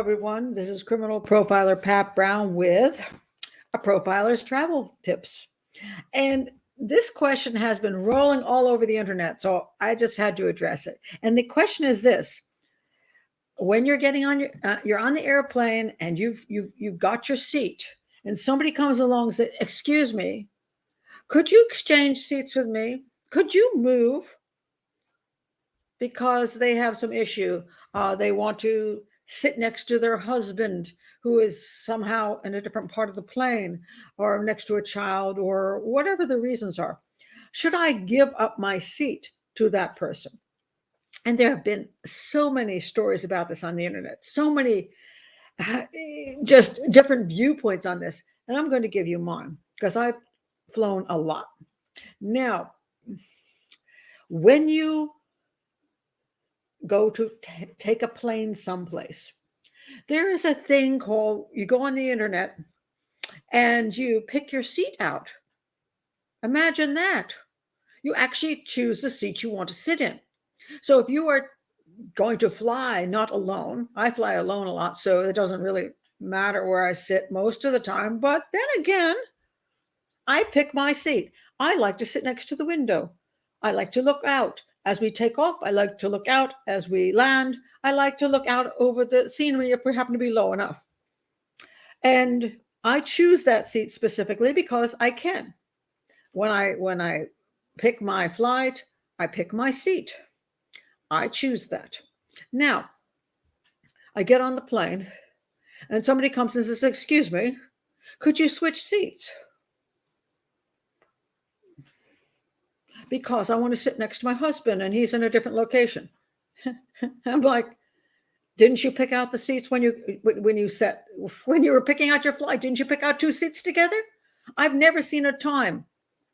everyone. This is criminal profiler Pat Brown with a profiler's travel tips. And this question has been rolling all over the internet, so I just had to address it. And the question is this: when you're getting on you're on the airplane and you've got your seat, and somebody comes along and says, "Excuse me, could you exchange seats with me? Could you move?" Because they have some issue. They want to sit next to their husband who is somehow in a different part of the plane, or next to a child, or whatever the reasons are. Should I give up my seat to that person? And there have been so many stories about this on the internet, so many just different viewpoints on this. And I'm going to give you mine because I've flown a lot. Now, when you go to take a plane someplace, there is a thing called, you go on the internet and you pick your seat out. Imagine that. You actually choose the seat you want to sit in. So if you are going to fly not alone, I fly alone a lot, so it doesn't really matter where I sit most of the time. But then again, I pick my seat. I like to sit next to the window. I like to look out. As we take off, I like to look out. As we land, I like to look out over the scenery if we happen to be low enough. And I choose that seat specifically because I can. When I pick my flight, I pick my seat. I choose that. Now, I get on the plane and somebody comes and says, "Excuse me, could you switch seats?" Because I want to sit next to my husband and he's in a different location. I'm like, didn't you pick out the seats when you were picking out your flight? Didn't you pick out two seats together? I've never seen a time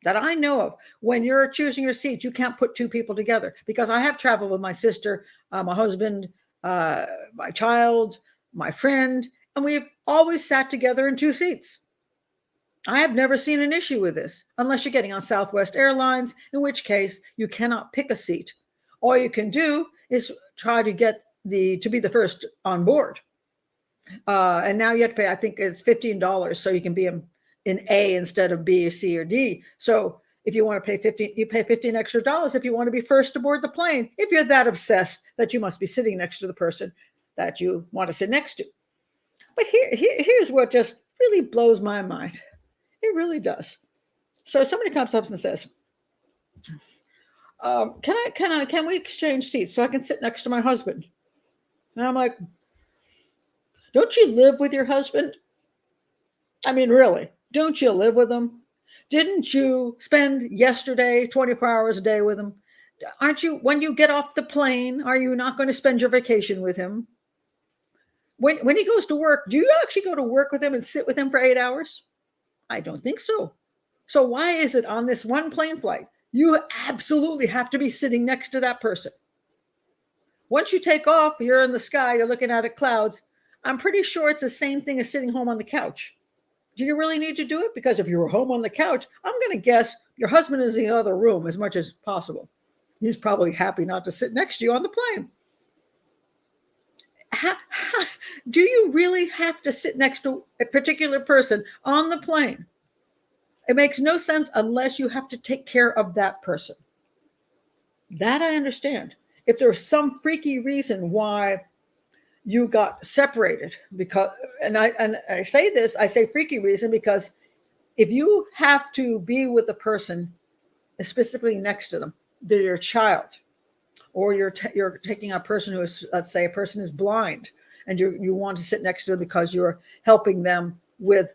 that I know of when you're choosing your seat, you can't put two people together. Because I have traveled with my sister, my husband, my child, my friend, and we've always sat together in two seats. I have never seen an issue with this, unless you're getting on Southwest Airlines, in which case you cannot pick a seat. All you can do is try to get to be the first on board. And now you have to pay, I think it's $15, so you can be in A instead of B, C, or D. So if you want to pay 15, you pay $15 extra if you want to be first aboard the plane, if you're that obsessed that you must be sitting next to the person that you want to sit next to. But here's what just really blows my mind. It really does. So somebody comes up and says, can we exchange seats so I can sit next to my husband? And I'm like, don't you live with your husband? I mean, really, don't you live with him? Didn't you spend yesterday 24 hours a day with him? Aren't you, when you get off the plane, are you not going to spend your vacation with him? When he goes to work, do you actually go to work with him and sit with him for 8 hours? I don't think so. So why is it on this one plane flight, you absolutely have to be sitting next to that person? Once you take off, you're in the sky, you're looking at clouds. I'm pretty sure it's the same thing as sitting home on the couch. Do you really need to do it? Because if you were home on the couch, I'm going to guess your husband is in the other room as much as possible. He's probably happy not to sit next to you on the plane. Do you really have to sit next to a particular person on the plane? It makes no sense unless you have to take care of that person. That I understand. If there's some freaky reason why you got separated, because, and I say this, I say freaky reason, because if you have to be with a person, specifically next to them, they're your child, or you're taking a person who is, let's say a person is blind, and you want to sit next to them because you're helping them with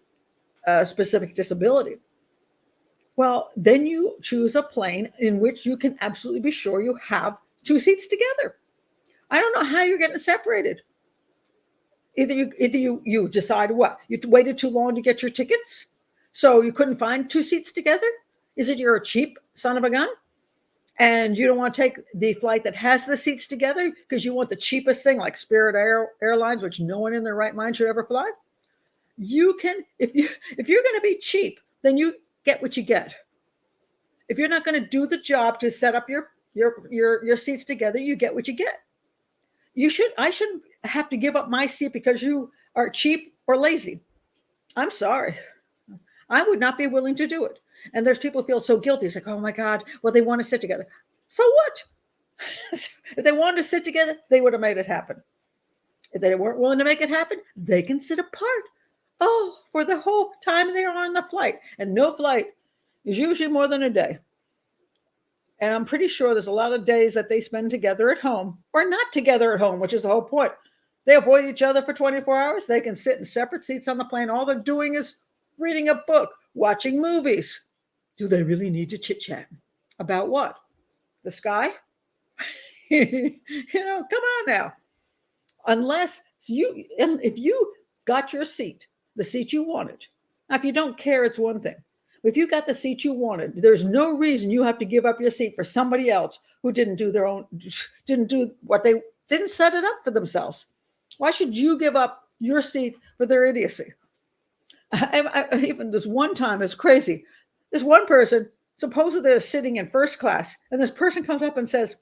a specific disability. Well, then you choose a plane in which you can absolutely be sure you have two seats together. I don't know how you're getting separated. Either you decide what? You waited too long to get your tickets, so you couldn't find two seats together? Is it you're a cheap son of a gun and you don't want to take the flight that has the seats together because you want the cheapest thing, like Spirit Airlines, which no one in their right mind should ever fly? You can, if you're going to be cheap, then you get what you get. If you're not going to do the job to set up your seats together, you get what you get. I shouldn't have to give up my seat because you are cheap or lazy. I'm sorry. I would not be willing to do it. And there's people who feel so guilty. It's like, oh my God, well, they want to sit together. So what? If they wanted to sit together, they would have made it happen. If they weren't willing to make it happen, they can sit apart. Oh, for the whole time they are on the flight. And no flight is usually more than a day. And I'm pretty sure there's a lot of days that they spend together at home or not together at home, which is the whole point. They avoid each other for 24 hours. They can sit in separate seats on the plane. All they're doing is reading a book, watching movies. Do they really need to chit chat? About what? The sky? Come on now. Unless if you got your seat, the seat you wanted. Now, if you don't care, it's one thing. If you got the seat you wanted, there's no reason you have to give up your seat for somebody else who didn't do what they didn't set it up for themselves. Why should you give up your seat for their idiocy? Even this one time, it's crazy. This one person, supposedly they're sitting in first class, and this person comes up and says,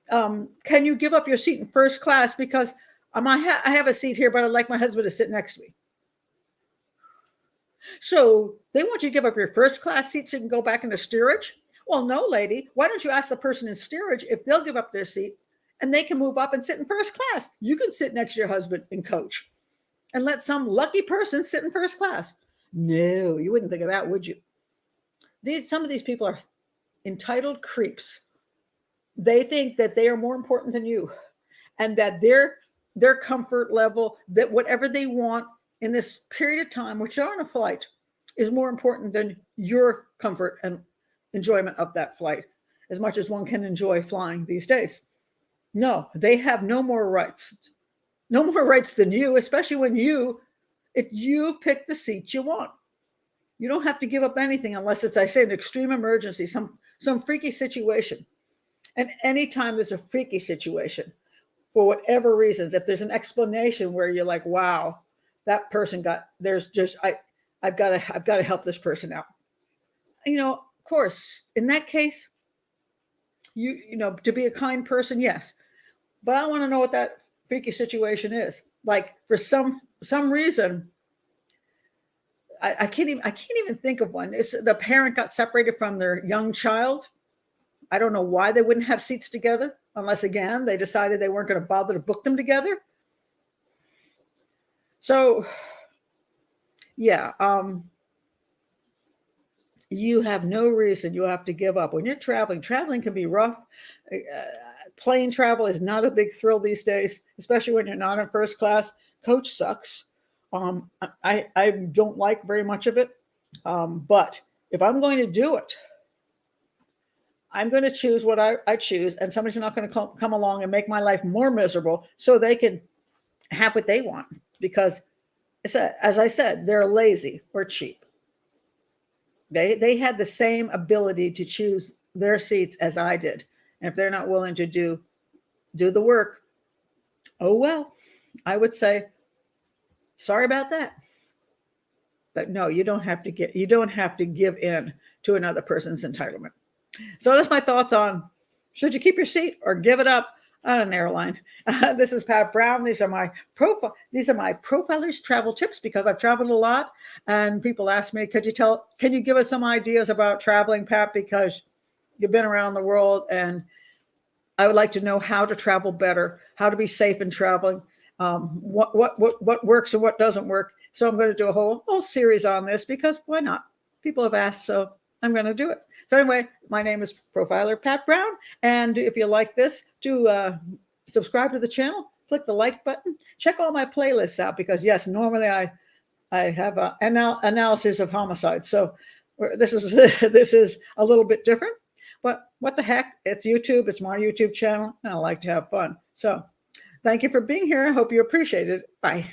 can you give up your seat in first class because I have a seat here, but I'd like my husband to sit next to me. So they want you to give up your first class seat so you can go back into steerage? Well, no, lady. Why don't you ask the person in steerage if they'll give up their seat and they can move up and sit in first class? You can sit next to your husband and coach and let some lucky person sit in first class. No, you wouldn't think of that, would you? Some of these people are entitled creeps. They think that they are more important than you and that their comfort level, that whatever they want in this period of time, which are on a flight, is more important than your comfort and enjoyment of that flight, as much as one can enjoy flying these days. No, they have no more rights than you, especially when if you pick the seat you want. You don't have to give up anything unless it's, I say, an extreme emergency, some freaky situation. And anytime there's a freaky situation, for whatever reasons, if there's an explanation where you're like, wow, that person I've got to help this person out. Of course, in that case, to be a kind person, yes. But I want to know what that freaky situation is. Like for some reason, I can't even think of one. It's the parent got separated from their young child. I don't know why they wouldn't have seats together, unless again they decided they weren't going to bother to book them together. So, yeah, you have no reason you have to give up when you're traveling. Traveling can be rough. Plane travel is not a big thrill these days, especially when you're not in first class. Coach sucks. I don't like very much of it. But if I'm going to do it, I'm going to choose what I choose, and somebody's not going to come along and make my life more miserable so they can have what they want. Because, as I said, they're lazy or cheap. They had the same ability to choose their seats as I did. And if they're not willing to do the work, oh well, I would say, sorry about that. But no, you don't have to give in to another person's entitlement. So that's my thoughts on should you keep your seat or give it up on an airline. This is Pat Brown. These are my profiler's travel tips because I've traveled a lot, and people ask me, can you give us some ideas about traveling, Pat? Because you've been around the world, and I would like to know how to travel better, how to be safe in traveling, what works and what doesn't work. So I'm going to do a whole series on this because why not? People have asked, so I'm going to do it. So anyway, my name is Profiler Pat Brown. And if you like this, do subscribe to the channel, click the like button, check all my playlists out because yes, normally I have an analysis of homicides. So this is a little bit different, but what the heck? It's YouTube. It's my YouTube channel. And I like to have fun. So thank you for being here. I hope you appreciate it. Bye.